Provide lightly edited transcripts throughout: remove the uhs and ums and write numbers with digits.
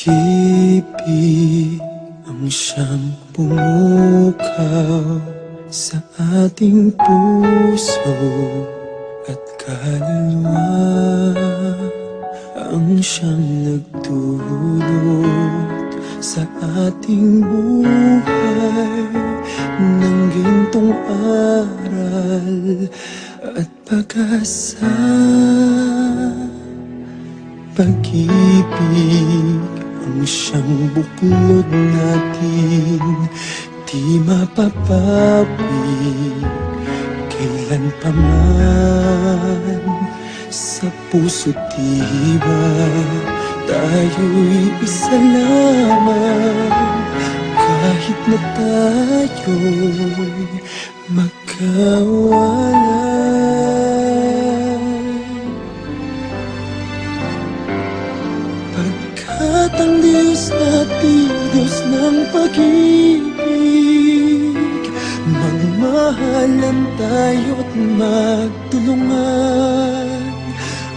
Pag-ibig ang siyang pumukaw sa ating puso at kaluluwa, ang siyang nagdulot sa ating buhay ng gintong aral at pag-asa. Pag-ibig ang siyang buklod natin, di mapapawi kailan pa man. Sa puso't diwa tayo'y isa lamang, kahit na tayo'y magkawalan. Pagkat ang Diyos natin, Diyos ng pag-ibig, magmahalan tayo't magtulungan.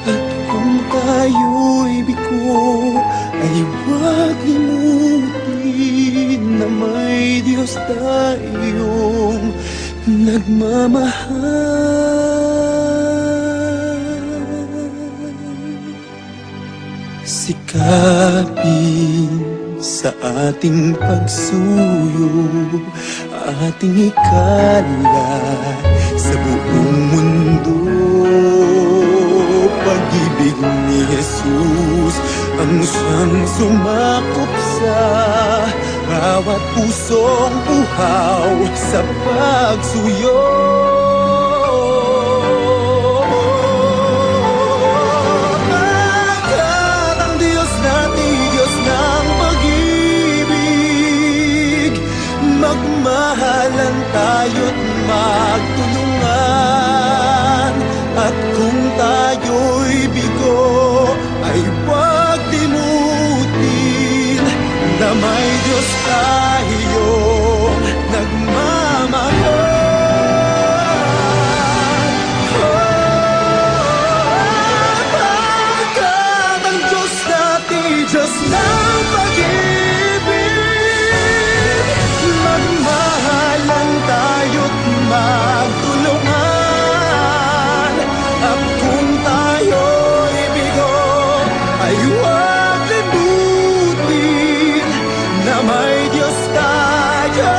At kung tayo'y bigo, ay huwag limutin na may Diyos tayong nagmamahal. Sikapin sa ating pagsuyo, ating ikalat sa buong mundo. Pag-ibig ni Jesus ang siyang sumakop sa bawat pusong uhaw sa pagsuyo. Pagkat ang Diyos natin, Diyos ng pag-ibig, magmahalan tayo't magtulungan. At kung tayo'y bigo, ay huwag limutin na may Diyos tayong nagmamahal. Pagkat ang Diyos natin, Diyos ng pag-ibig, magmahalan tayo't magtulungan. At kung tayo'y bigo, ay huwag limutin na may Diyos tayo.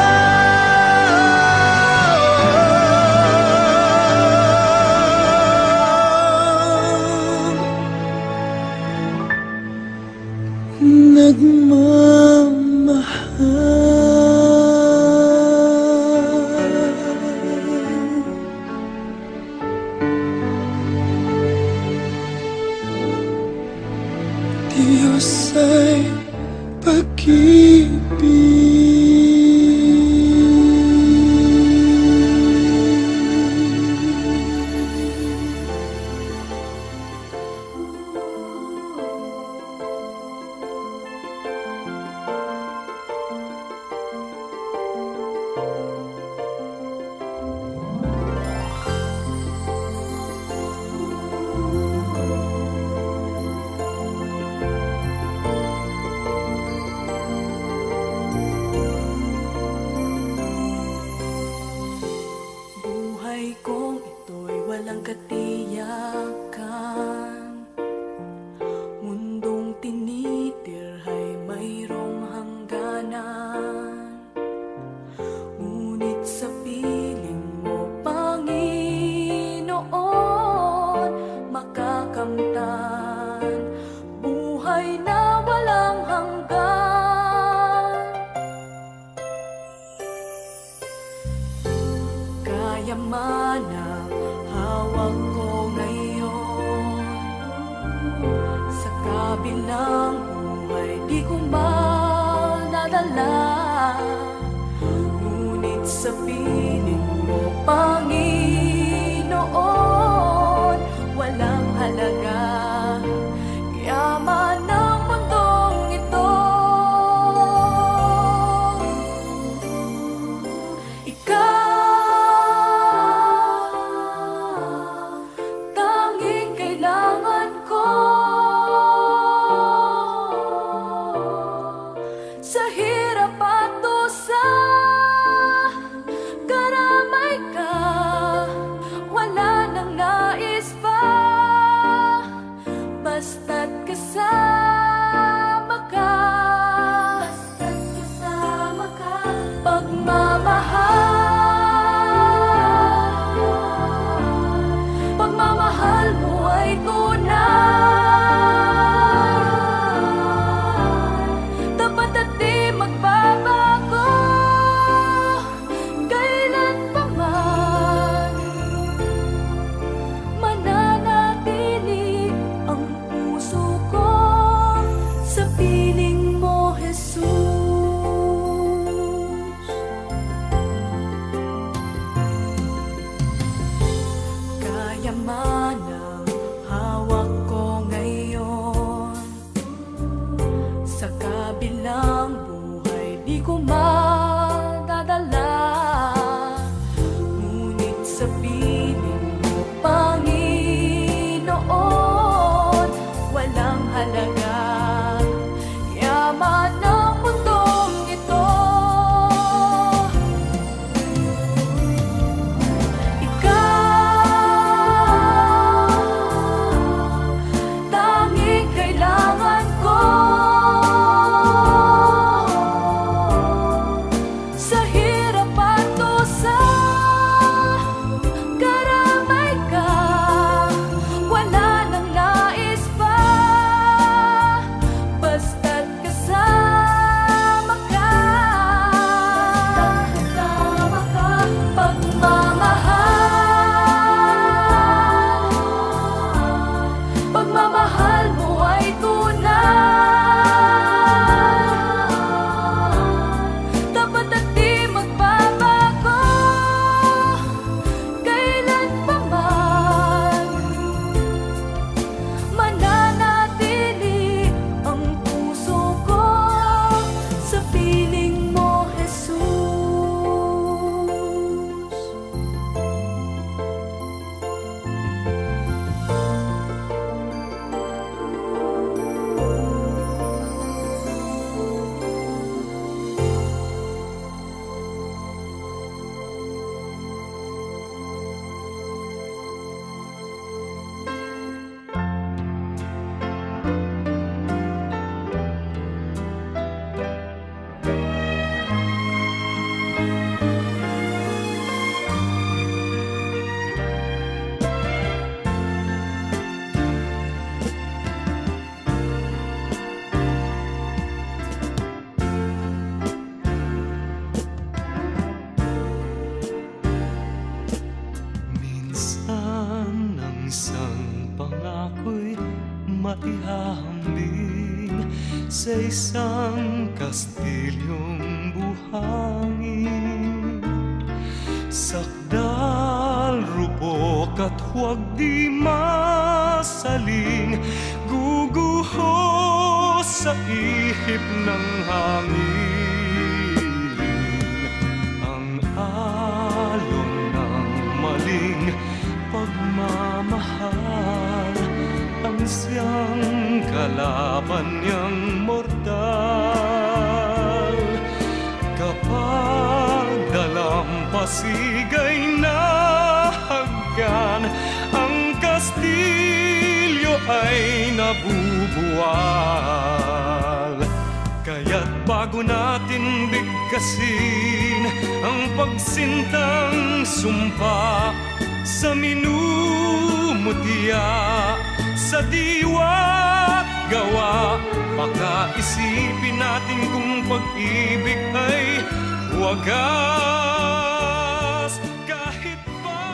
Diyos ay pag-ibig. Kayamanang hawak ko ngayon, sa kabilang buhay di ko madadala. Ngunit sa piling mo, Panginoon, walang halaga. Yaman ng mundong ito, tanging kailangan ko. basta't kasama ka. Basta't kasama ka. Pagmamahal mo ay tunay, tapat at di magbabago kailan pa man. Mananatili ang puso ko sa piling mo, Jesus. Kayaman ang hawak ko ngayon, sa kabilang buhay di ko madadala. Ngunit sa piling mo, Panginoon, walang halaga yaman ng mundong ito. Tanging kailangan ko sa hirap at dusa, karamay ka, wala nang nais pa, basta't kasama ka. Kasama ka. Pagmamahal mo ay tunay, tapat at di magbabago kailan pa man. Mananatili ang puso ko sa piling mo, Jesus. Minsan ang isang pangako'y maihahambing sa isang kastilyong buhangin. Sakdal, rupok at huwag di masaling, guguho sa ihip ng hangin. Ang alon ng maling pagmamahal, ang siyang kalaban niyang mortal. Kapag dalampasigay na haggan, ang kastilyo ay nabubuwal. Kaya't bago natin bigkasin ang pagsintang sumpa sa minumutya, sa diwa't gawa, baka isipin natin kung pag-ibig ay wagas kahit pa.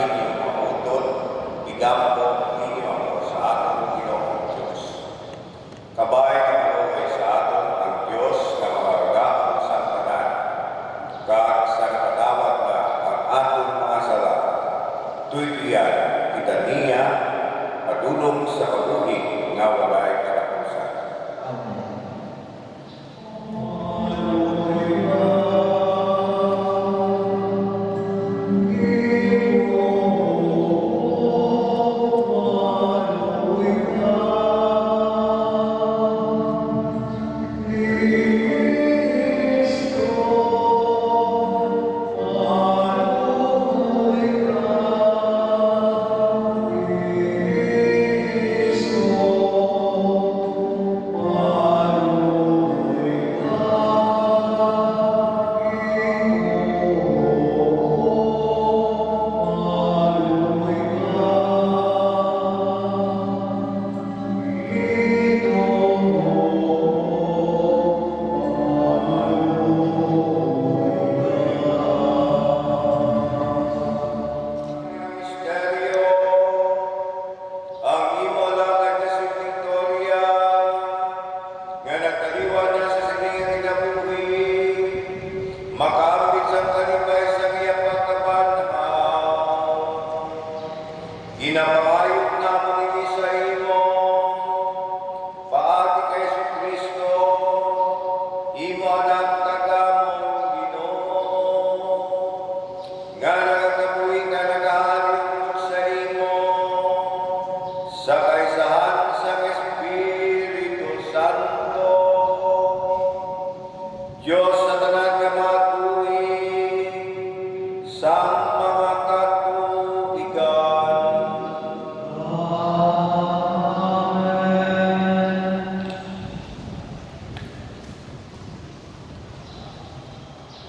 inyong mga utod, igampo ang inyong sa atong Ginoong Diyos. Kabay kamalugay sa aton ang Diyos na mamaragaon sa tanan, kag sa nakadawat na ang aton mga sala. Tuyuyan kita niya, padulong sa kabuhi nga walay katapusan. Ginapayot namon ini sa imo, paagi kay Jesucristo, imo anak tagamong Ginoo, nga nagakabuhi nga nagahalingkod sa imo, sa kaisahan sa Espiritu Santo, Diyos sa tanan nga matuig, sa mga katuigan.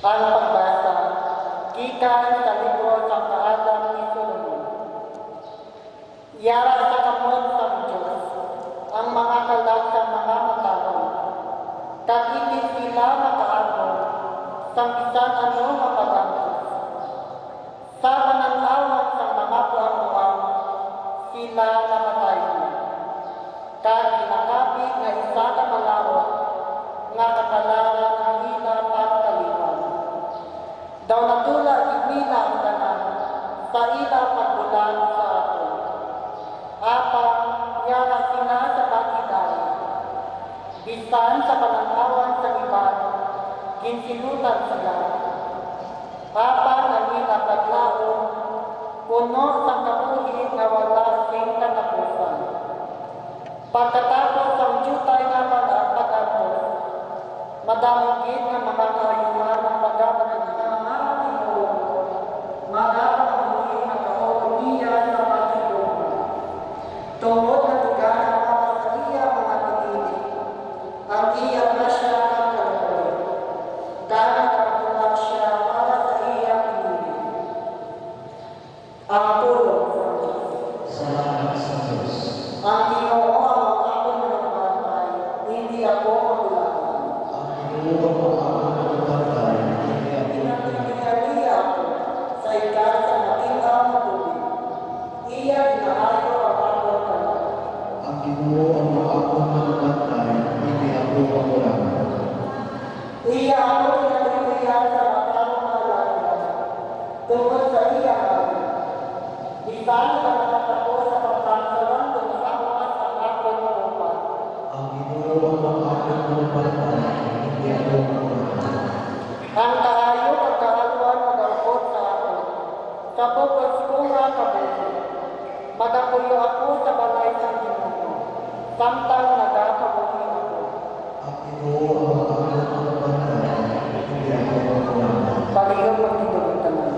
Ang pagbasa, gikan sa libro sa kaadam ni Solomon. Yara sa kamot sa Diyos, ang mga kalag sa mga matawag. Kagitin sila makaako, sa bisan ano mapagamit. Sa pananawan sa mga buwang-buwang, sila namatay na. Kinakapit na isa ka malawak, nga katalaran ang ila pagkaliwan. Daw natula nila ang tanan sa ila pagbulan sa aton. Apang yara sila sa pagidayan. Bisan sa pananawan sa iban, ginsilutan sila. Apang ang ila paglaon, puno sa kabuhi na wala sing katapusan. Pagkatapos ang jutay nga pag-atos, madamugid ng mga kaayuhan ng pagkabatin ng mga timo, magkakabuhi ang kauniya sa pagkilong. Tungkol na tugan ang mga sa iya mga pinili, ang iya na siya ng kalukoy. Dahil nakatulad siya para sa iya pinili. Ang tulong sa Diyos. Salamat sa Diyos. Ang Ginoo ang akong nagpapay, hindi ako magulangan. Ang Ginoo ang akong nagpapay, hindi ako Pinagpipili ako sa ikan sa matingang matubig. Iya ginaayo ang akong kalat. ang Ginoo ang akong nagpapay, hindi ako magulangan. Iya ako pinagpipilihan sa matamang malayan. Tungkol sa iya kami. Bisan na nakatapos sa pagkansalan kung saan ang akong upan. Ang Ginoo ang akong nagpapay, hindi ako magulangan. Ang kaayo pagkaaluan mag-aukot sa ako. Sa bukos ko nga kabuhi. Magapuyo ako sa balay sa Ginoo. Samtang nagakabuhi ako. Ang Ginoo ang akong nagpapay, hindi ako magulangan. Pagiyong magtitulong tanan.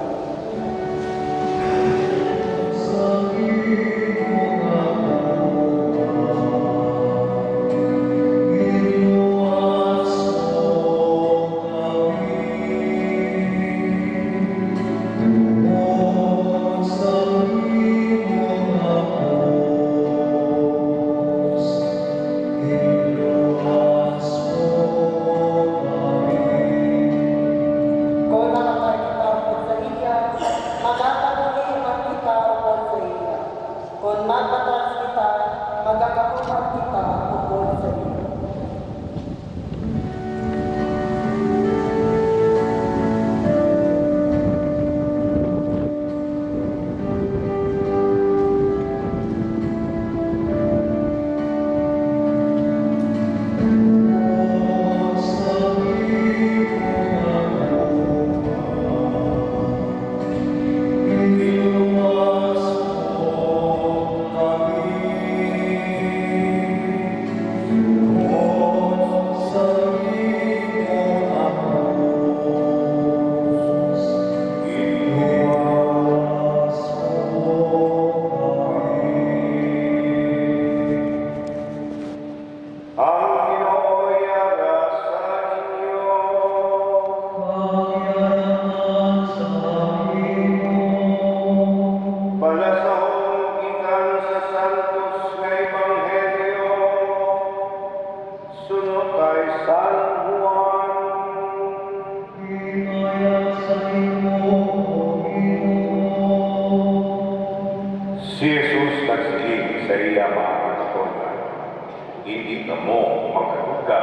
Iniwas mo Palasahon ikan sa Santos nga Ebanghelyo, sunod kay San Juan. Si Jesus nagsiling sa iya mga katutunan, hindi ka mo magkaduga,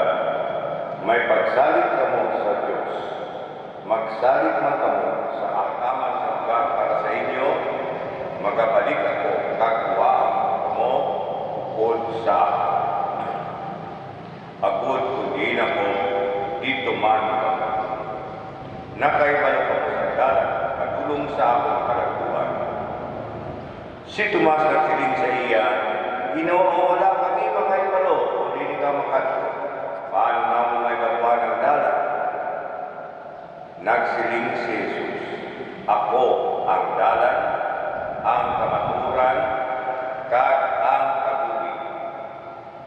may pagsalit ka mo sa Diyos, magsalit man ka mo sa akaman sa lugar para sa inyo, magabalik ako kagwaan mo ukod sa agod kundin ako dito man ka. Nakaibalo ka mo sa dalan, katulong sa akong kalagpuan. Si Tomas nagsiling sa iya, Ginoo, wala kami makaibalo, kundi ka makato. Paano na mo may gawa ng dalan? Nagsiling si Jesus, ako ang dalan, ang kamaturan, kag ang kabuhi.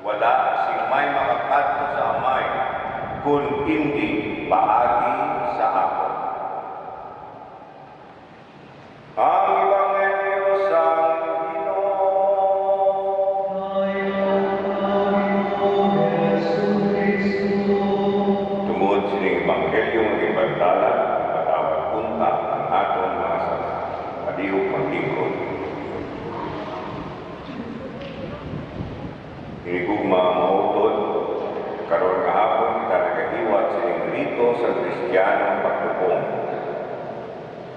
Wala sing may makakadto sa amay, kung hindi paagi sa ako. Ang Ebanghelyo sa Ginoo. Tungod sining Ebanghelyo ng ibagdala, patawag punta ang atong mga sana. Padihog maglingkod. Hinigugma ang mautod, karon nga hapon kita nagahiwat sining rito sa Kristiyanong pagtupong.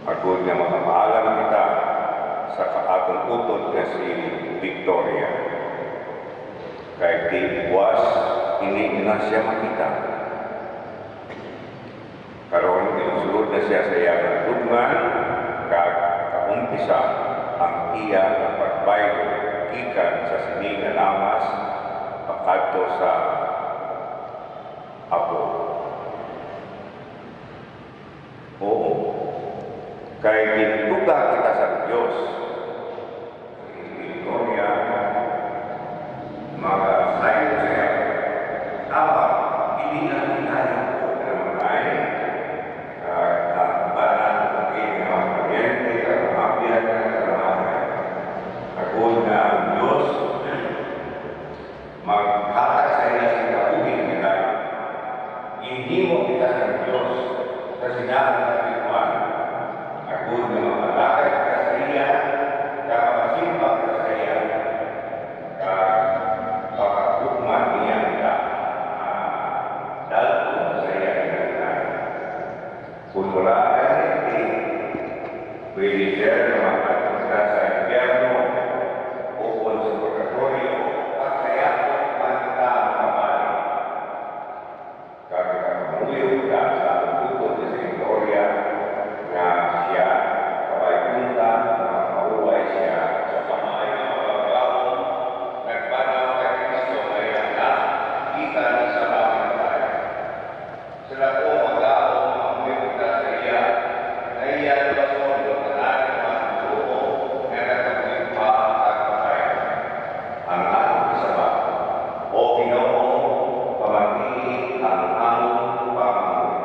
Agod nga makapaalam kita sa kaatong utod nga si Victoria. Kay di iwas, hindi na siya makita. Karon inusulod na siya sa iyang dugman, kag kaumpisa ang iya nga pagbaylo gikan sa sining nga lamas pakadto sa Apo. Oo, kay gintuga kita sa Diyos. Victoria, mga sayo siya, dapat hindi na tayo na mga banan ng mga paryente, ang mapiyat na mga agod na ang Diyos, maghatag sa iya sa kauging nila. Hindi mo kita sa Diyos sa sinabi ng Pilipan. Agod na mamalakad ka sa iya, kakapasimpag ka sa iya, kakapagukman niya ka, dalpon sa iya ka. Kung wala ka hindi, pwede siya na makapunta sa impyerno o kung sa purgatorio, at kaya kung manta ang kamali. Kakakamuyo ka sa tukod sa Victoria na siya kapay punta na mahuway siya sa kamay ng mga bagong nagpanaw kay Kristo may anak, kita sa mga tayo. Sila po mag-aong mamuyo ka sa iya, na iya na sondo na natin mga buo na nagkamuyo pa ang kamay. Ang atong isaba, o Ginoo, pamangkin ang among pamamuyo.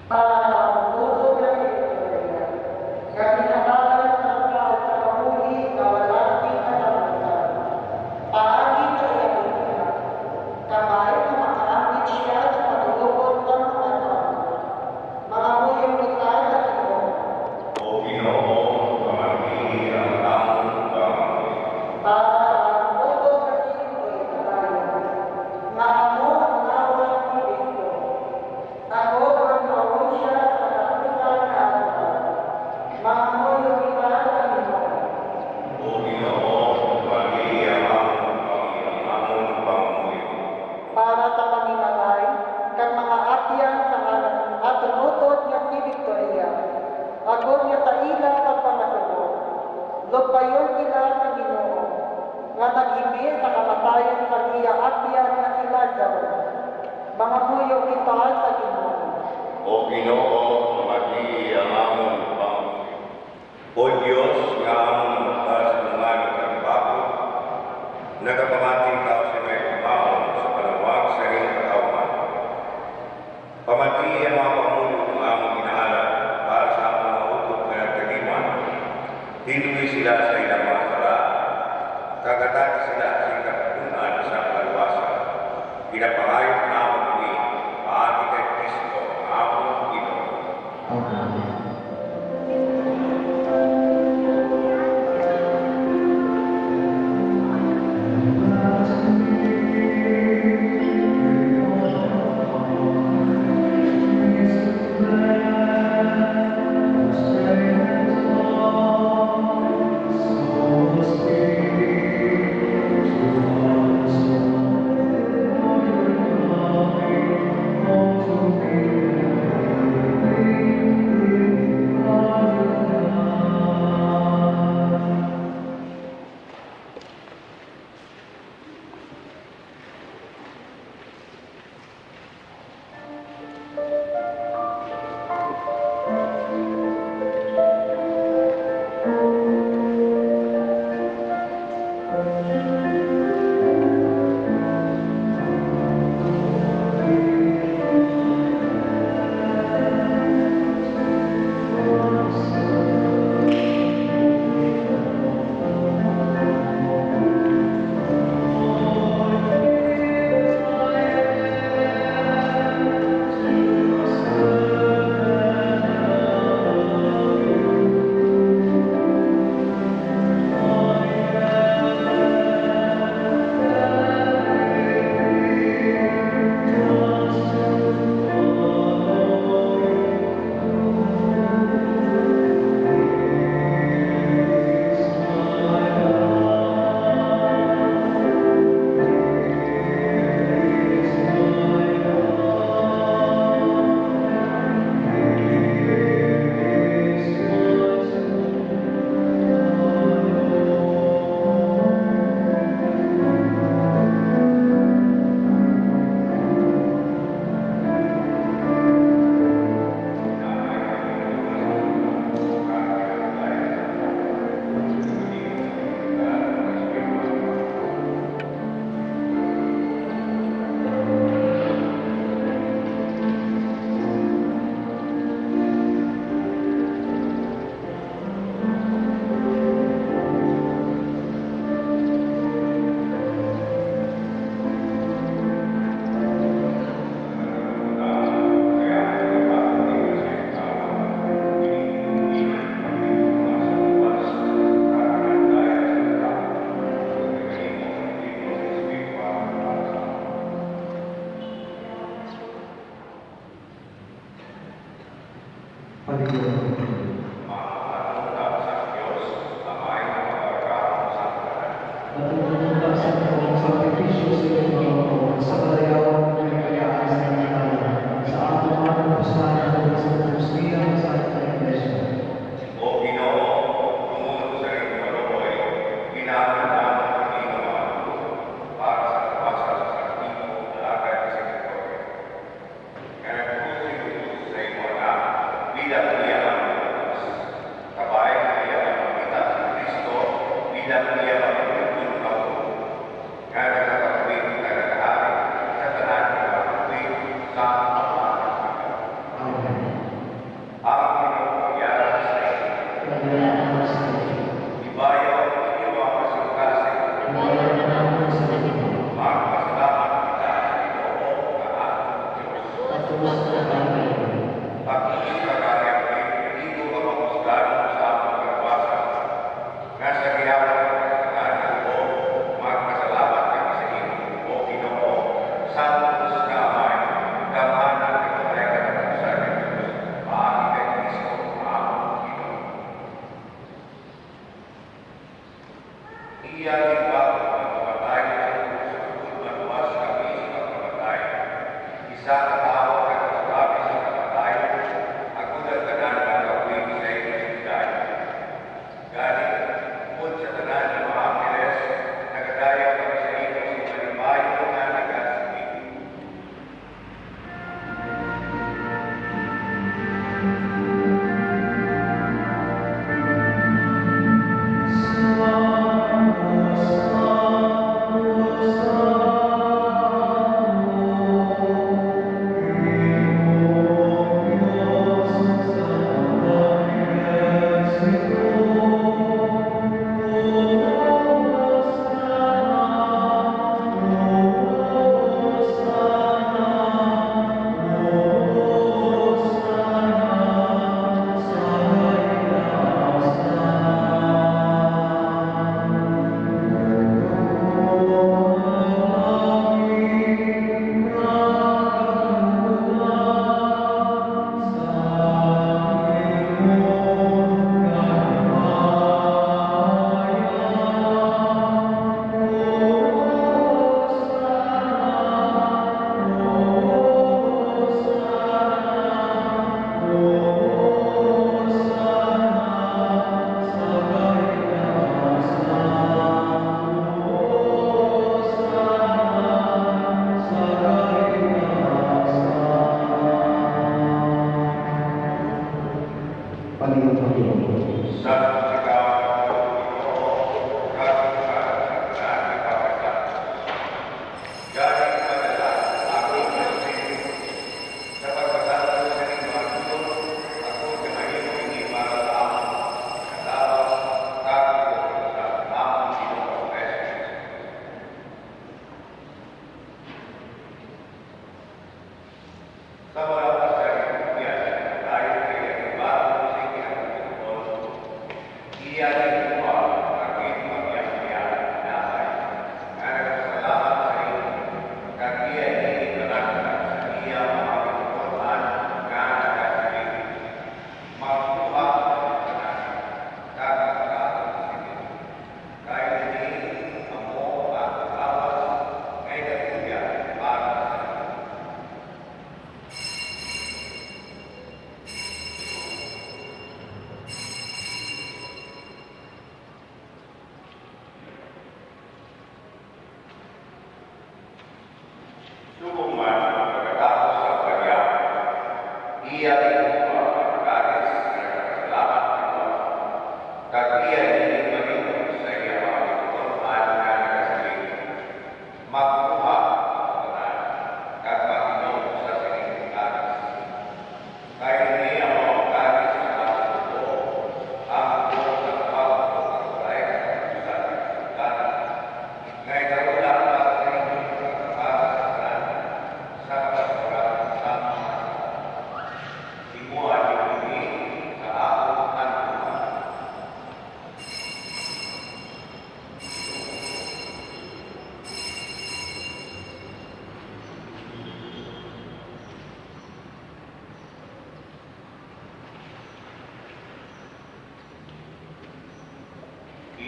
Para sa pagtulog ng Victoria, sa pinakalan ng tao sa kamuhi na wala kinalaman, paagi sa iyang kamay na makaamit siya sa pagtulog ng mga tao. Mga muyong kita sa Ginoo. O Ginoo, pamangkin ang among pamamuyo. Para sa pagtulog ng Victoria, maamo ang awa ni Kristo. Ako ang maawon siya sa kapusan na ako. Mga muyong kita sa Ginoo. O Ginoo, pamangkin ang among pamamuyo. Para sa panimalay, kag mga apyan sa atong utod nga si Victoria, agod nga sa ila pagpamasuko, lupayon sila sa Ginoo, nga nag-ibi sa kamatayan sa iya apyan nga si Lazaro. Mga muyong kita sa Ginoo. O Ginoo, pamangkin ang among pamamuyo. O Diyos nga among magpasulungan ng bakot, Nagapamati ikaw sa may pamahon sa palawag sa iyong katawan. Pamati ang mga pamuno ng among inaalam para sa among mautot na nagtaliman. Hinuwi sila sa ilang mga sala. Kagatati sila sa ilang kapunan sa kalwasan. Pinapangayot na among ini, paati kay Kristo, among Ginoo. Amen.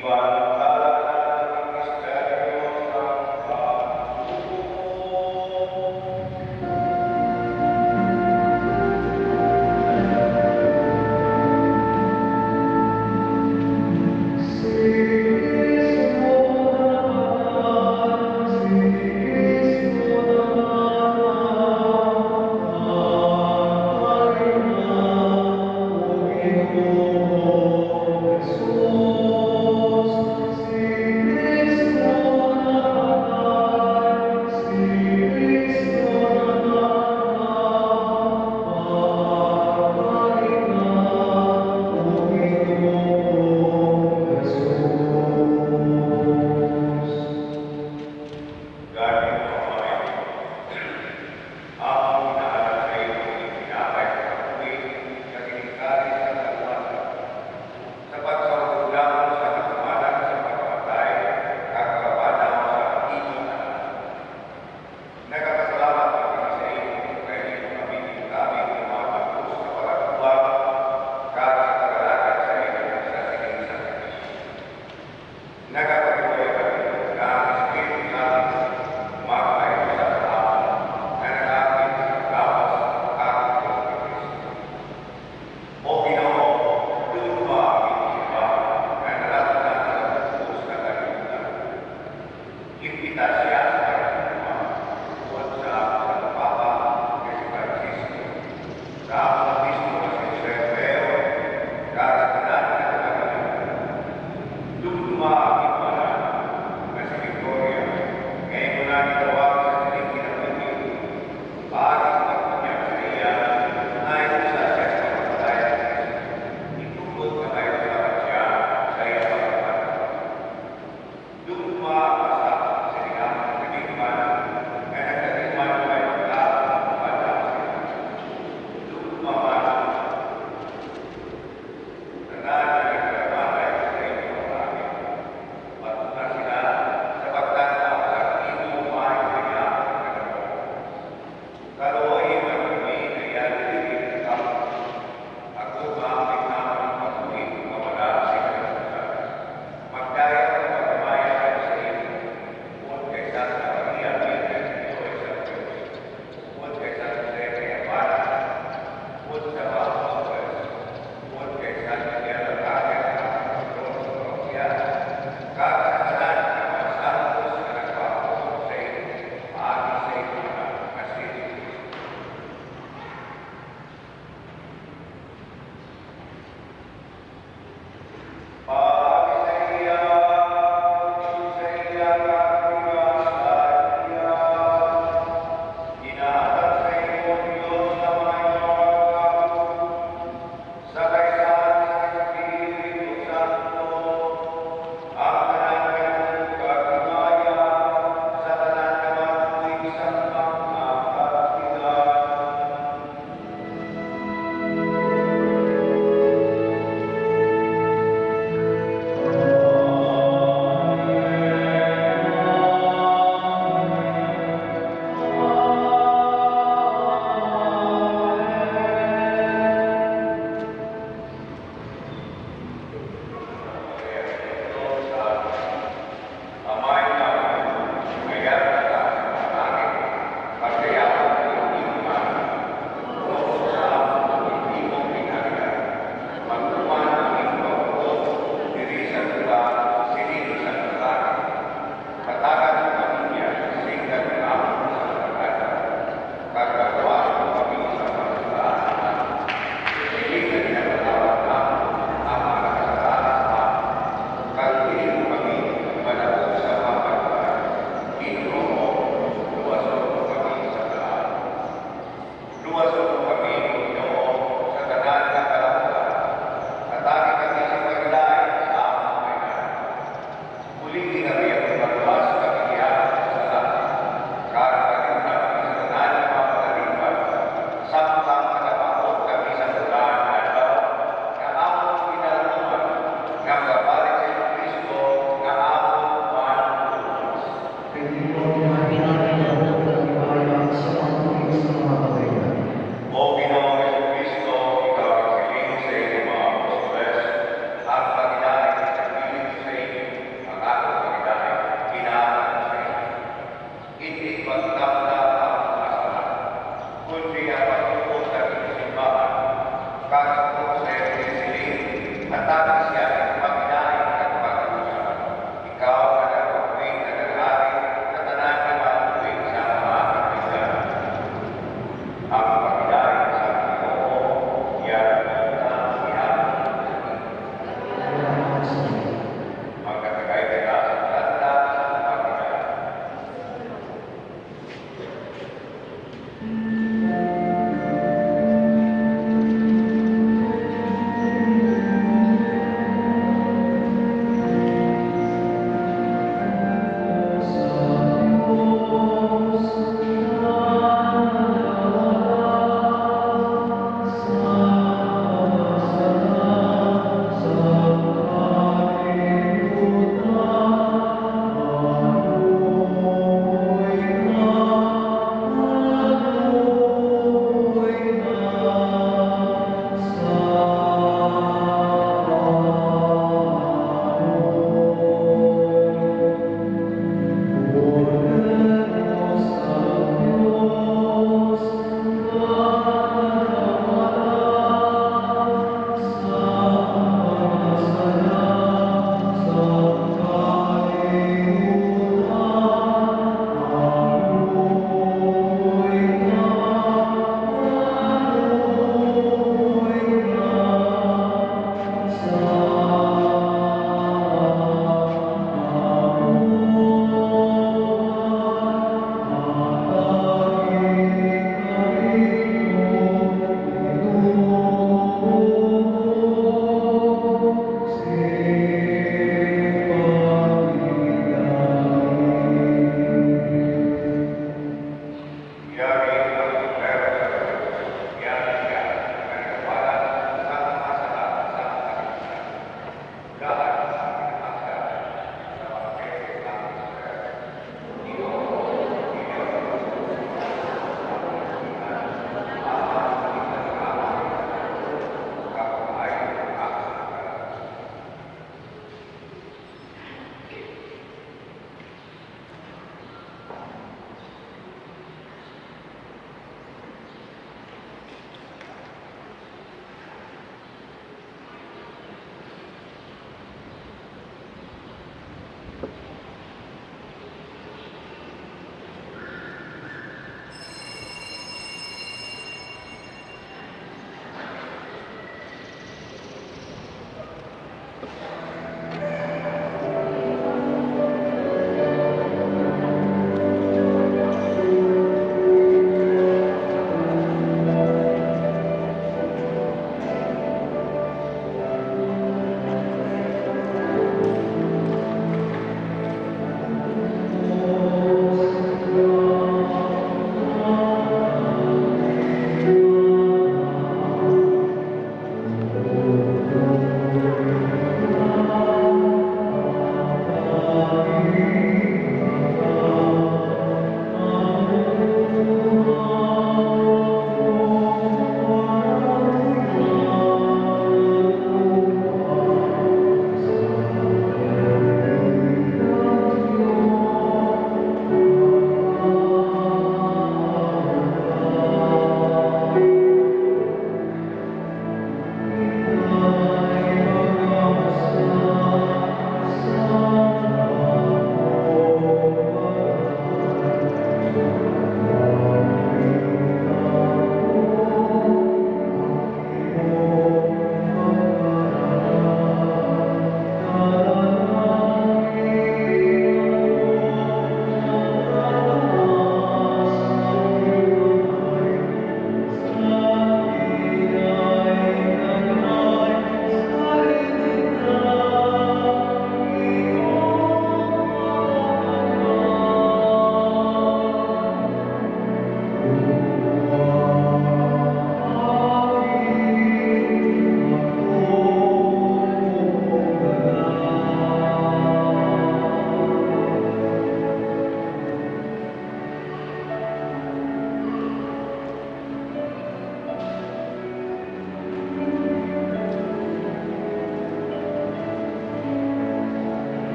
Lumabasa sa pagdamdam ang masama, kundi ang pagtubos sa simbahan, kaso sa Jerusalem, at tapos siya ang pagdaing at pag-usap. Ikaw na nagpapawin na nag-ari, at nananaman sa mga kapitan. Ang pagdaing sa Panginoon, yan ang siya. Magkatagay nila sa tanda sa Panginoon.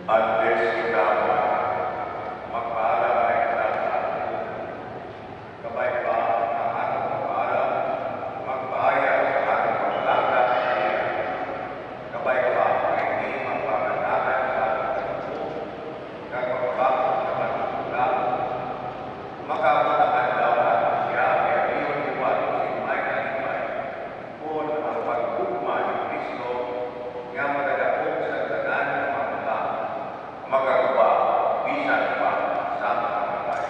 Andres Kitama, magpaalam na itatang. Kabay pa ang ating magpaalam, magpaaya sa ating paglala sa iya. Kabay pa ang hindi magpapanakan sa ating pagbuo. Kagpapakot sa matutula, makapunaan daw natin siya kaya iyon iwan si May Kalipay. Kung ang pagkugma ni Kristo nga madadakot sa tanan ng mga tao, magagawa bisan pa sa kamatay.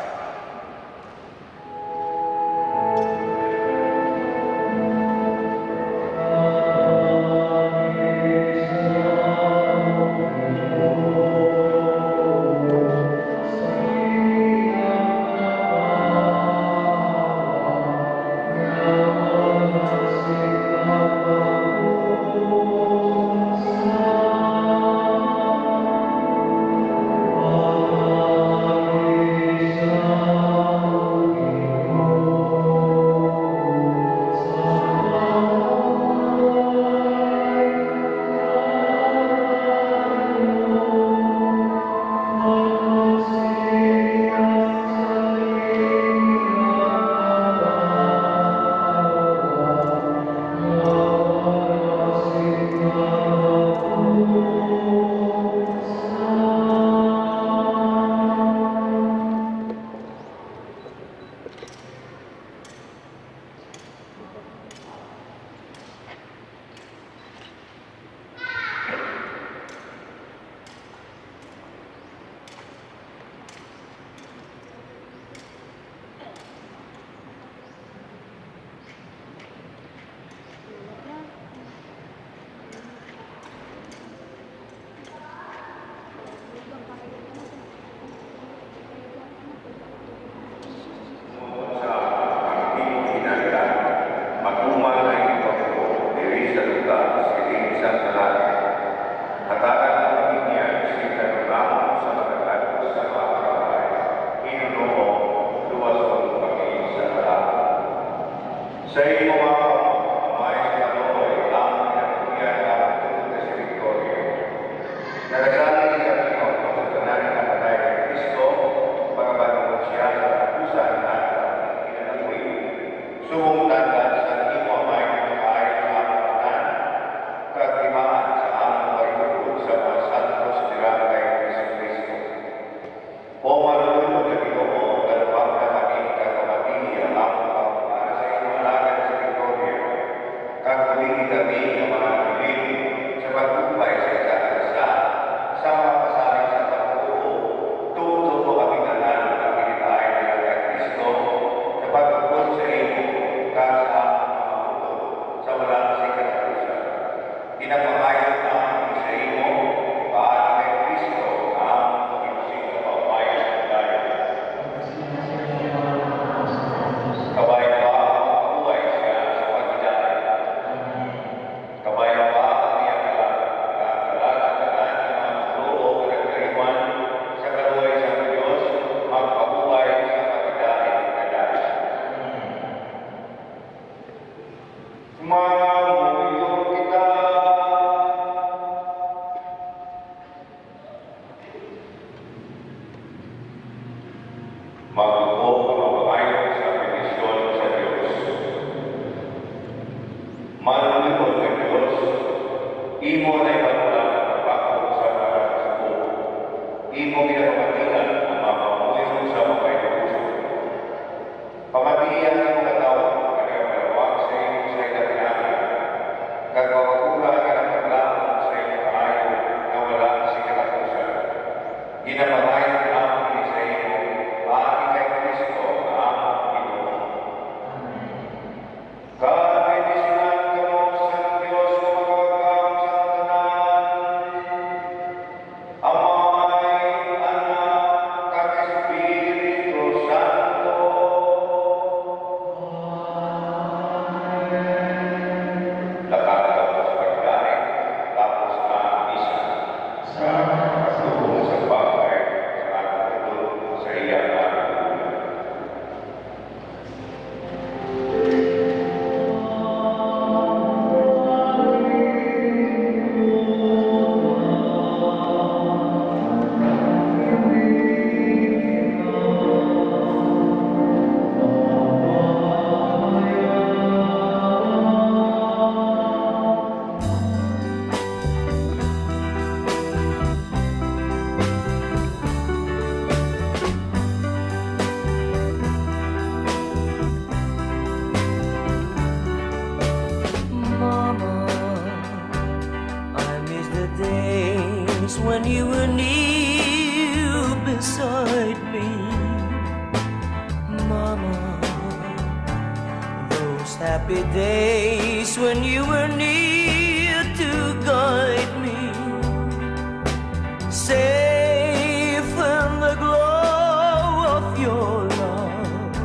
Sa iyo mga kamay sa Lord, ang pinagpapagyan ng tulong sa Victoria. Nagasalit sa iyo ang pagkakanan ng patay ng Kristo, pagkabanong siya sa kapusan at pinanamoy. Sumungtangan sa iyo ang may pagkain sa amang katimaan sa amang pagkakul sa mga santos nila kay Kristo. O marunong na Ginoo, dalawang na kami kakamati ang amang kami ng mga piling sa pagtupay sa isa't isa, sa mga pasabi sa pagbuo, tuto po kami tanan ng pinitaay nila kay Kristo, sa pagtupon sa iyo, kaya sa mga uto, sa walang sikatapusan. Ginapamayon namin sa iyo, paano kay Kristo, ang pag-ibusing na pamayon sa tayo. Kabay pa, mabuhay siya sa pagkidaan. Kabay pa ang iyang kalagalan ng mga tulo o nagkariman sa kaluhay sa Diyos, magpabuhay sa pagkidaan kadali. Mamuyong kita. Magbuo ang mababay sa petisyon sa Diyos. Manunod ng Diyos, imo na ipanulan ang pagpako sa mga suko. Imo pinapamatilan ang mamamuyong sa mga puso. Pamatiyan ang katawan, kanilang sa iyo sa ikatinahan. Kagpapakula ka ng paglaman sa iyong kaayo na wala si katapusan. Ginapamayan namin sa iyo, pati kay Kristo na amang Ginoo. Kabinisinan ka mo sa Diyos na magagam sa tanan, Amay, Anak, kag Espiritu Santo. Lakat tapos pagkain, tapos na misa. Sa pagtuong sa bagay, you were near beside me, Mama. Those happy days when you were near to guide me, safe in the glow of your love,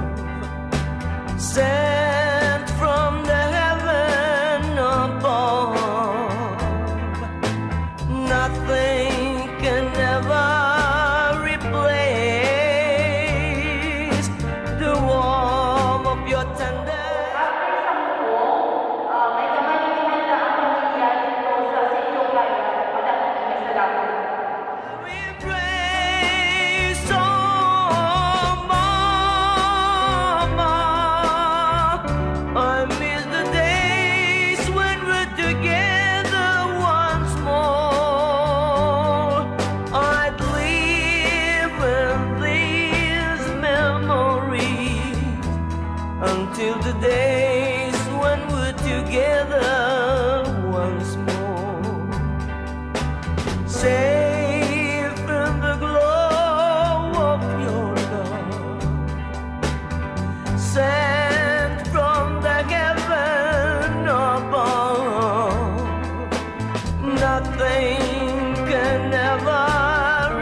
sent from the heaven above. Nothing can ever replace the warmth of your tender. Until the days when we're together once more, safe in the glow of your love, sent from the heaven above. Nothing can ever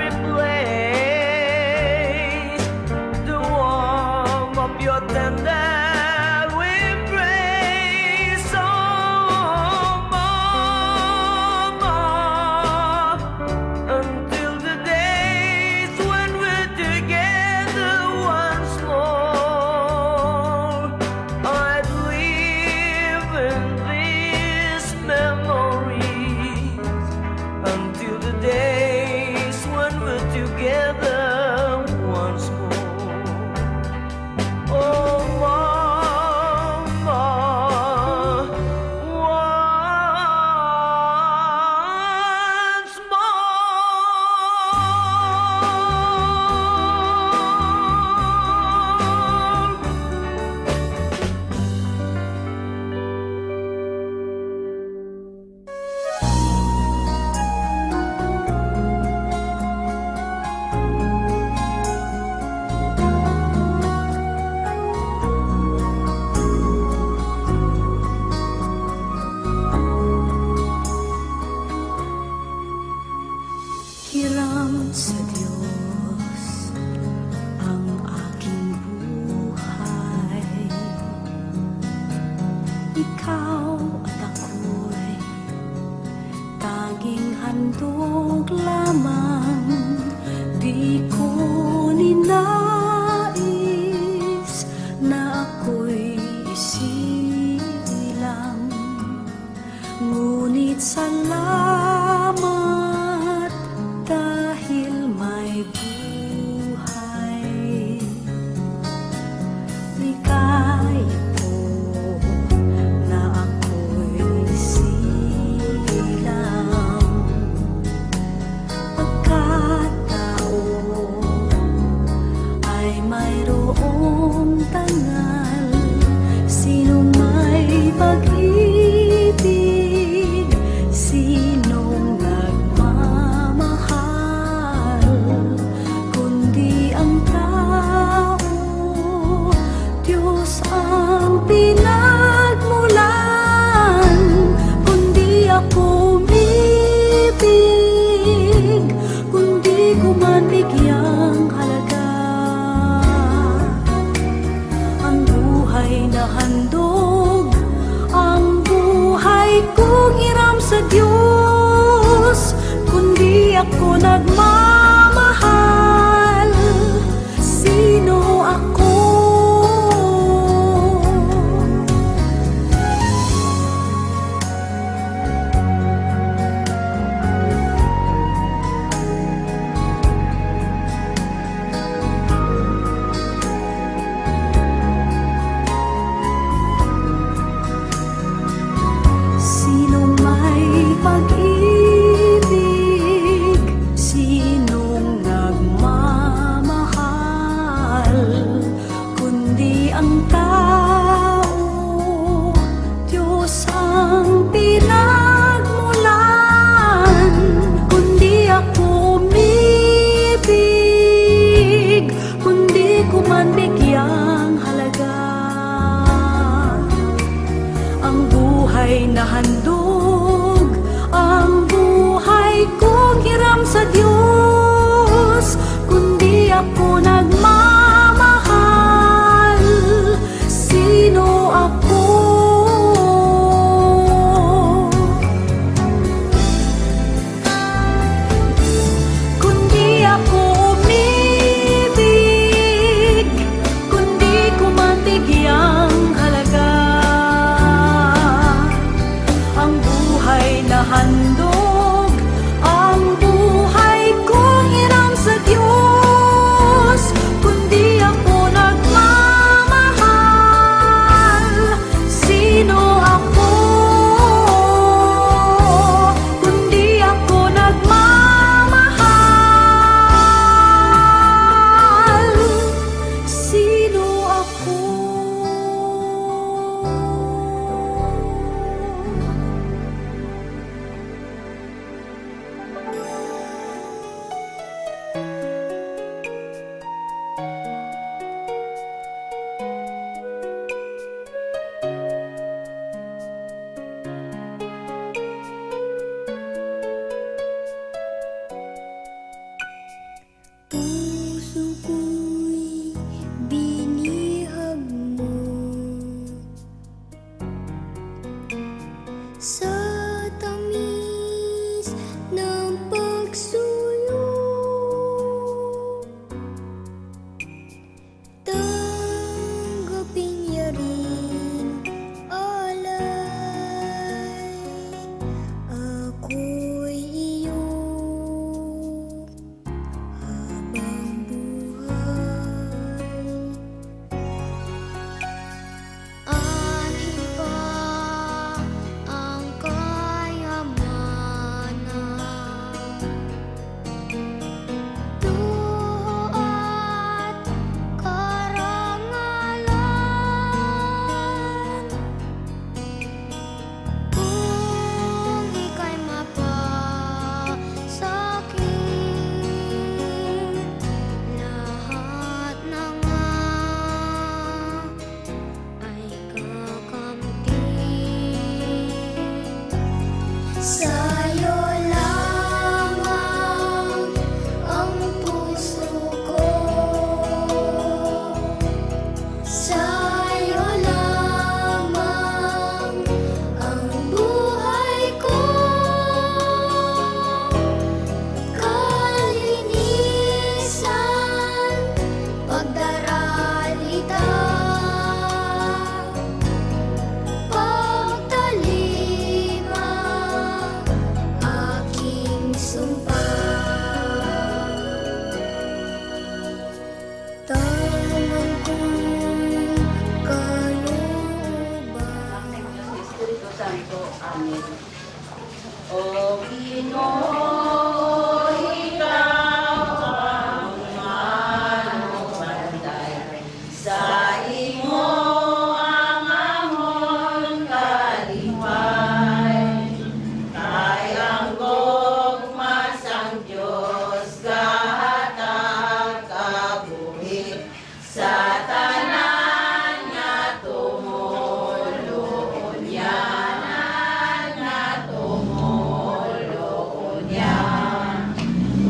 replace the warmth of your tender. Hiram sa Diyos ang aking buhay. Ikaw at ako'y tanging handog lamang. Di ko ninais na ako'y isilang, ngunit salamat dahil may puso ko'y binihag mo sa tamis ng pagsuyo. Tanggapin niya rin alay, ako'y iyo habang buhay. Anhin pa ang kayamanan, luho at karangalan, kung ika'y mapasakit, lahat na nga ay kakamti. Sa'yo lamang ang puso ko, sa'yo lamang ang buhay ko. Kalinisan, pagdaralita, pagtalima, aking sumpa. Tanang kong kalooban. Espiritu Santo. Amen. O Ginoo, ikaw ang manubanday. Sa imo ang amon kalipay. Kay ang gugma sang Dios kahatag kabuhi. Sa tanan nga tumulong yanan nga tumulong yan.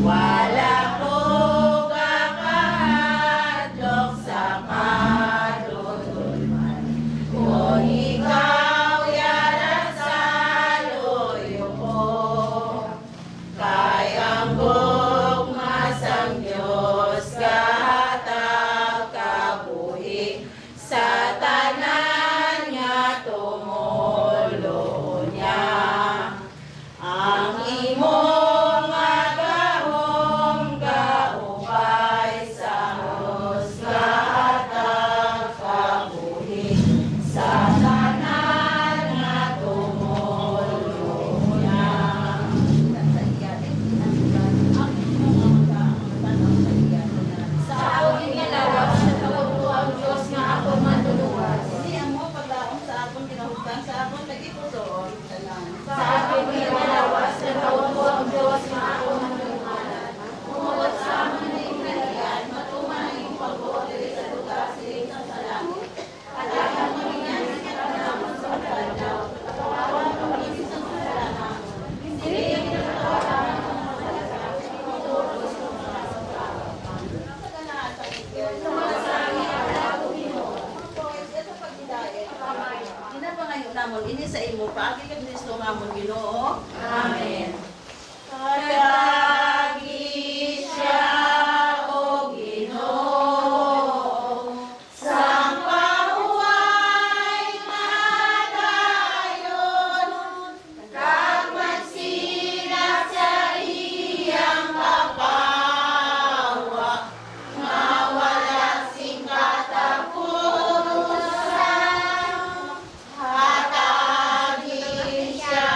Wala ko kakahadlok sa kadudulman. Kung ikaw yaran sa luyo ko, kay ang gugma sang Dios kahatag kabuhi. Sa tanan nga tumulong niya. Ang imong agahom kaupay sa Dios kahatag kabuhi. Sa tanan nga tumulong niya. Sa akong ginalawas, sa tawag ko ang Diyos nga ako matuluwas. Hindi mo paglaong sa akong kinahutang, sa akong nagipusoon. Sa akong ginalawas, sa tawag ko ang Diyos nga ako matuluwas. Umulat sa amin na inalian, matuman ang pagbuot diri sa lugar, siling sa langit. At ang maminyan sa kanamon sa kalaw, katawan ng isip sa kalanang. Hindi kinatawaran ng mga salita, inuturos ng mga salita. Namon ini sa imo paagi kag Kristo ngamon Ginoo. Amen. Kadagi siya o Ginoo, sang pahuway madayon, kag magsinat sa iyang kapawa, nga wala sing katapusan. Hatagin siya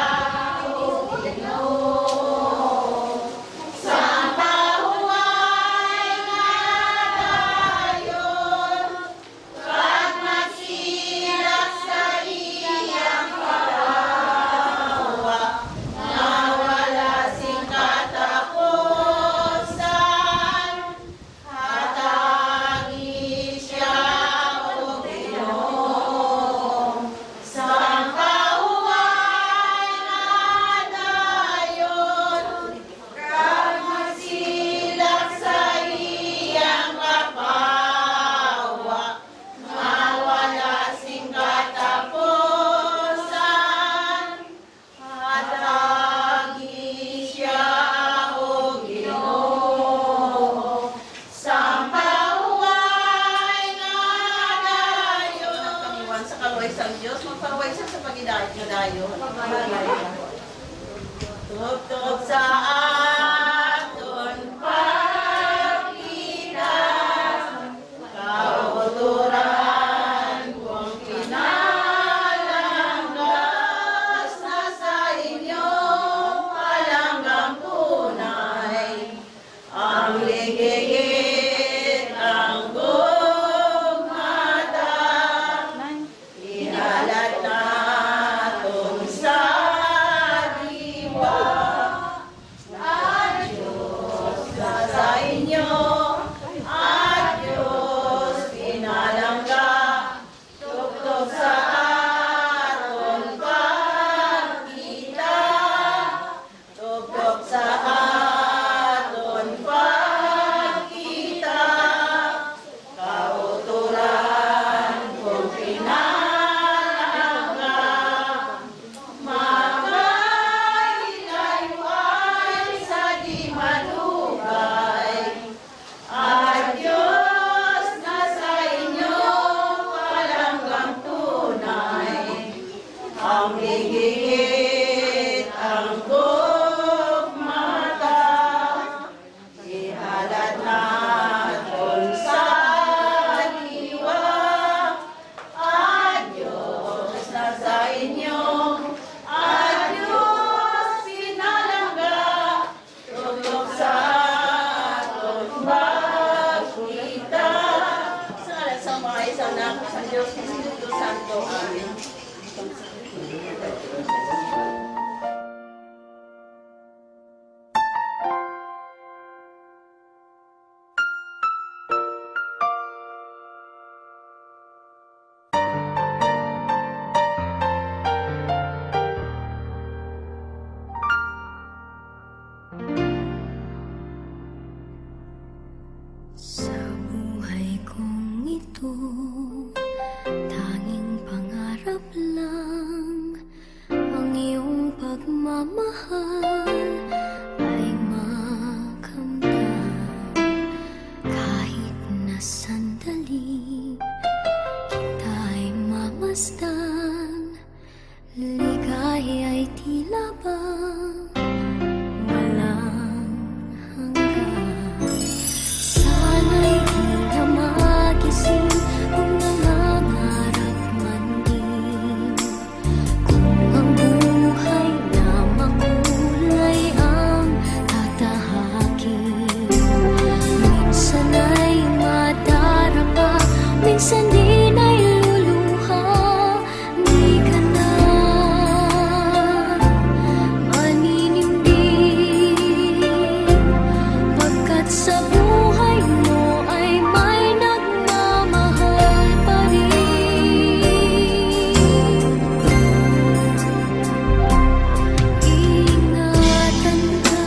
Diyos Espiritu Santo. Amen. Sa buhay kong ito, tanging pangarap lang ang iyong pagmamahal ay makamtan. Kahit na sandali kita'y mamasdan, ligay ay tila bang walang hanggan. Sana'y di na magising kung nangangarap man din, kung ang buhay na makulay ang tatahakin. Minsan ay madarapa, minsan din ay luluha. Di ka na maninindig, pagkat sa buhay mo ay may nagmamahal pa rin. Ingatan ka,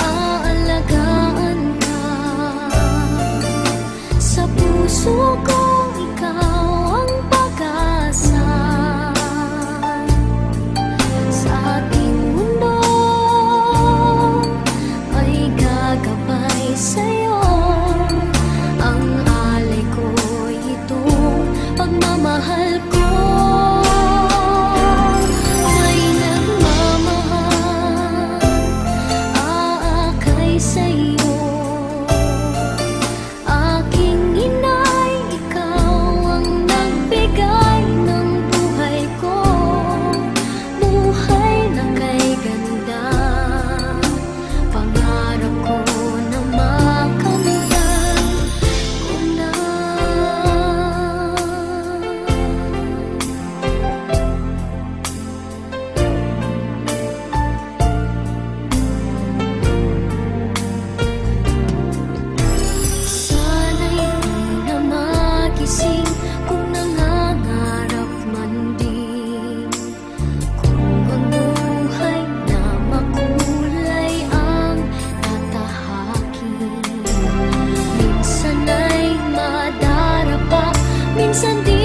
aalagaan ka, sa puso ko ikaw ang pag-asa. Sa ating mundo ay gagabay sa'yo, ang alay ko'y itong pagmamahal ko. May nagmamahal, aakay sa'yo. Aking inay, ikaw ang nagbigay ng buhay ko, buhay na kay ganda. Pangarap ko na makamtan ko na. Sana'y di na magising kung nangangarap man din, kung ang buhay na makulay ang tatahakin. Minsan ay madarapa, minsan di